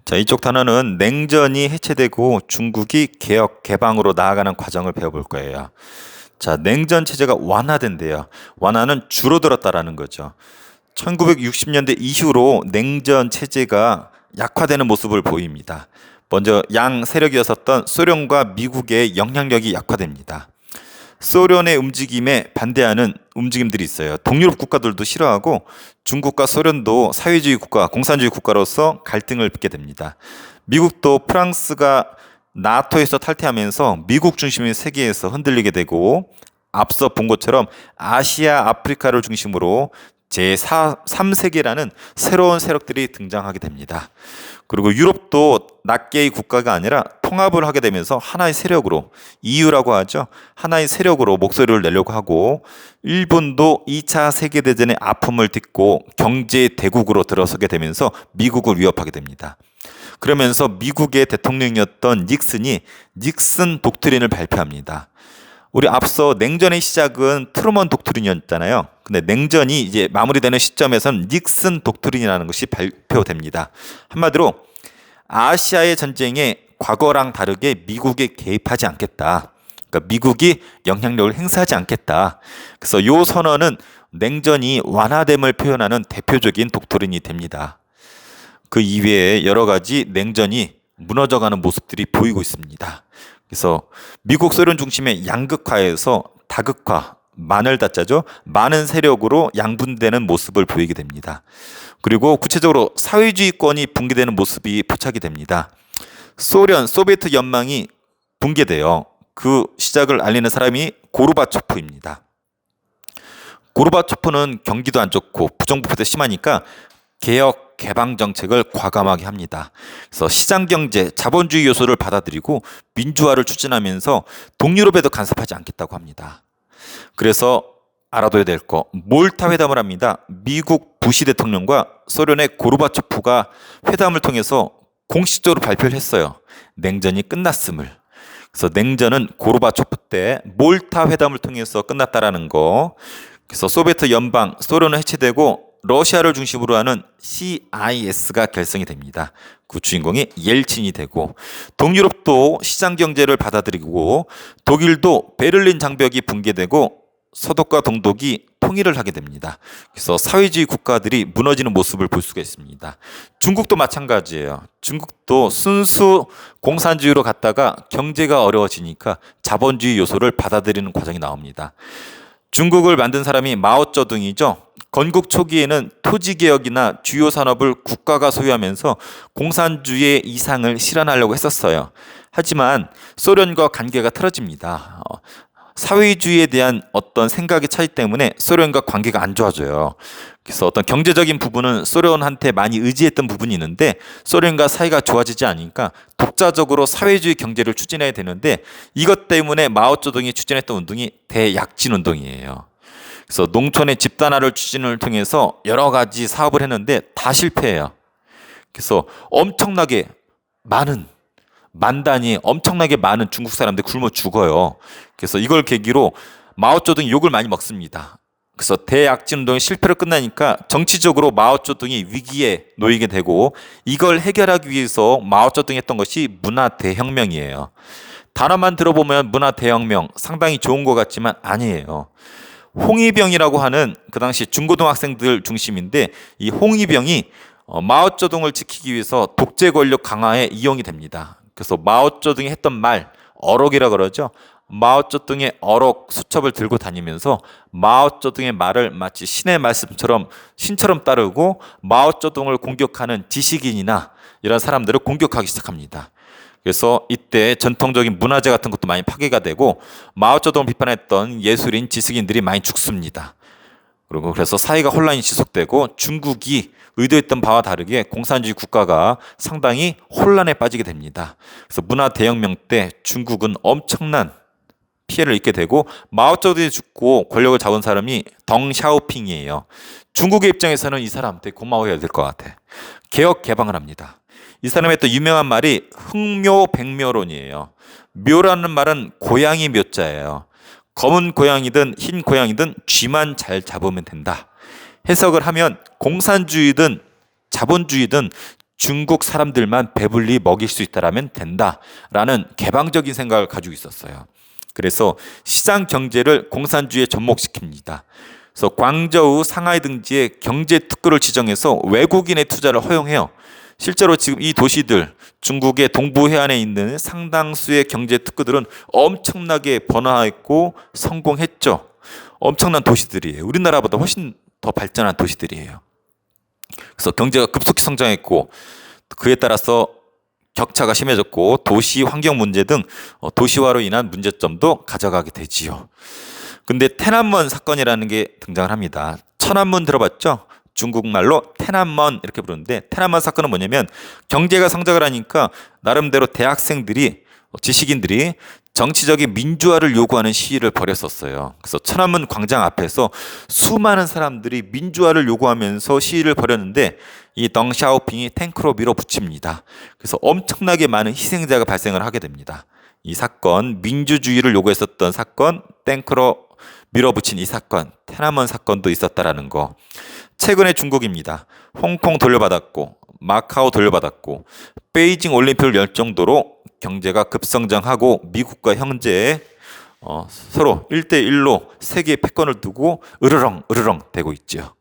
자, 이쪽 단어는 냉전이 해체되고 중국이 개혁, 개방으로 나아가는 과정을 배워볼 거예요. 자, 냉전 체제가 완화된대요. 완화는 줄어들었다라는 거죠. 1960년대 이후로 냉전 체제가 약화되는 모습을 보입니다. 먼저 양 세력이었었던 소련과 미국의 영향력이 약화됩니다. 소련의 움직임에 반대하는 움직임들이 있어요. 동유럽 국가들도 싫어하고 중국과 소련도 사회주의 국가, 공산주의 국가로서 갈등을 빚게 됩니다. 미국도 프랑스가 나토에서 탈퇴하면서 미국 중심의 세계에서 흔들리게 되고 앞서 본 것처럼 아시아, 아프리카를 중심으로 제3세계라는 새로운 세력들이 등장하게 됩니다. 그리고 유럽도 낱개의 국가가 아니라 통합을 하게 되면서 하나의 세력으로, EU라고 하죠. 하나의 세력으로 목소리를 내려고 하고, 일본도 2차 세계대전의 아픔을 딛고 경제 대국으로 들어서게 되면서 미국을 위협하게 됩니다. 그러면서 미국의 대통령이었던 닉슨이 닉슨 독트린을 발표합니다. 우리 앞서 냉전의 시작은 트루먼 독트린이었잖아요. 근데 냉전이 이제 마무리되는 시점에서는 닉슨 독트린이라는 것이 발표됩니다. 한마디로 아시아의 전쟁에 과거랑 다르게 미국이 개입하지 않겠다. 그러니까 미국이 영향력을 행사하지 않겠다. 그래서 이 선언은 냉전이 완화됨을 표현하는 대표적인 독트린이 됩니다. 그 이외에 여러 가지 냉전이 무너져가는 모습들이 보이고 있습니다. 그래서 미국 소련 중심의 양극화에서 다극화, 만을 다짜죠. 많은 세력으로 양분되는 모습을 보이게 됩니다. 그리고 구체적으로 사회주의권이 붕괴되는 모습이 포착이 됩니다. 소비에트 연방이 붕괴돼요. 그 시작을 알리는 사람이 고르바초프입니다. 고르바초프는 경기도 안 좋고 부정부패도 심하니까 개혁, 개방 정책을 과감하게 합니다. 그래서 시장경제, 자본주의 요소를 받아들이고 민주화를 추진하면서 동유럽에도 간섭하지 않겠다고 합니다. 그래서 알아둬야 될 거, 몰타 회담을 합니다. 미국 부시 대통령과 소련의 고르바초프가 회담을 통해서 공식적으로 발표를 했어요. 냉전이 끝났음을. 그래서 냉전은 고르바초프 때 몰타 회담을 통해서 끝났다라는 거. 그래서 소비에트 연방, 소련은 해체되고 러시아를 중심으로 하는 CIS가 결성이 됩니다. 그 주인공이 옐친이 되고, 동유럽도 시장 경제를 받아들이고 독일도 베를린 장벽이 붕괴되고 서독과 동독이 통일을 하게 됩니다. 그래서 사회주의 국가들이 무너지는 모습을 볼 수가 있습니다. 중국도 마찬가지예요. 중국도 순수 공산주의로 갔다가 경제가 어려워지니까 자본주의 요소를 받아들이는 과정이 나옵니다. 중국을 만든 사람이 마오쩌둥이죠. 건국 초기에는 토지개혁이나 주요 산업을 국가가 소유하면서 공산주의의 이상을 실현하려고 했었어요. 하지만 소련과 관계가 틀어집니다. 사회주의에 대한 어떤 생각의 차이 때문에 소련과 관계가 안 좋아져요. 그래서 어떤 경제적인 부분은 소련한테 많이 의지했던 부분이 있는데 소련과 사이가 좋아지지 않으니까 독자적으로 사회주의 경제를 추진해야 되는데 이것 때문에 마오쩌둥이 추진했던 운동이 대약진 운동이에요. 그래서 농촌의 집단화를 추진을 통해서 여러 가지 사업을 했는데 다 실패해요. 그래서 엄청나게 많은 만 단위 엄청나게 많은 중국 사람들이 굶어 죽어요. 그래서 이걸 계기로 마오쩌둥이 욕을 많이 먹습니다. 그래서 대약진 운동이 실패로 끝나니까 정치적으로 마오쩌둥이 위기에 놓이게 되고 이걸 해결하기 위해서 마오쩌둥이 했던 것이 문화 대혁명이에요. 단어만 들어보면 문화 대혁명 상당히 좋은 것 같지만 아니에요. 홍위병이라고 하는 그 당시 중고등학생들 중심인데 이 홍위병이 마오쩌둥을 지키기 위해서 독재 권력 강화에 이용이 됩니다. 그래서 마오쩌둥이 했던 말, 어록이라 그러죠. 마오쩌둥의 어록 수첩을 들고 다니면서 마오쩌둥의 말을 마치 신의 말씀처럼 신처럼 따르고 마오쩌둥을 공격하는 지식인이나 이런 사람들을 공격하기 시작합니다. 그래서 이때 전통적인 문화재 같은 것도 많이 파괴가 되고 마오쩌둥을 비판했던 예술인, 지식인들이 많이 죽습니다. 그리고 그래서 사회가 혼란이 지속되고 중국이 의도했던 바와 다르게 공산주의 국가가 상당히 혼란에 빠지게 됩니다. 그래서 문화 대혁명 때 중국은 엄청난 피해를 입게 되고 마오쩌둥이 죽고 권력을 잡은 사람이 덩샤오핑이에요. 중국의 입장에서는 이 사람 되게 고마워해야 될 것 같아. 개혁 개방을 합니다. 이 사람의 또 유명한 말이 흥묘백묘론이에요. 묘라는 말은 고양이 묘자예요. 검은 고양이든 흰 고양이든 쥐만 잘 잡으면 된다. 해석을 하면 공산주의든 자본주의든 중국 사람들만 배불리 먹일 수 있다라면 된다라는 개방적인 생각을 가지고 있었어요. 그래서 시장 경제를 공산주의에 접목시킵니다. 그래서 광저우, 상하이 등지에 경제 특구를 지정해서 외국인의 투자를 허용해요. 실제로 지금 이 도시들, 중국의 동부 해안에 있는 상당수의 경제 특구들은 엄청나게 번화했고 성공했죠. 엄청난 도시들이에요. 우리나라보다 훨씬 더 발전한 도시들이에요. 그래서 경제가 급속히 성장했고 그에 따라서 격차가 심해졌고 도시 환경 문제 등 도시화로 인한 문제점도 가져가게 되지요. 근데天安門 사건이라는 게 등장을 합니다. 천안문 들어봤죠? 중국말로天安門 이렇게 부르는데天安門 사건은 뭐냐면 경제가 성장을 하니까 나름대로 대학생들이 지식인들이 정치적인 민주화를 요구하는 시위를 벌였었어요. 그래서 천안문 광장 앞에서 수많은 사람들이 민주화를 요구하면서 시위를 벌였는데 이 덩샤오핑이 탱크로 밀어붙입니다. 그래서 엄청나게 많은 희생자가 발생을 하게 됩니다. 이 사건, 민주주의를 요구했었던 사건, 탱크로 밀어붙인 이 사건,天安門 사건도 있었다라는 거. 최근에 중국입니다. 홍콩 돌려받았고 마카오 돌려받았고 베이징 올림픽을 열 정도로 경제가 급성장하고 미국과 형제에 서로 1대1로 세계의 패권을 두고 으르렁 되고 있죠.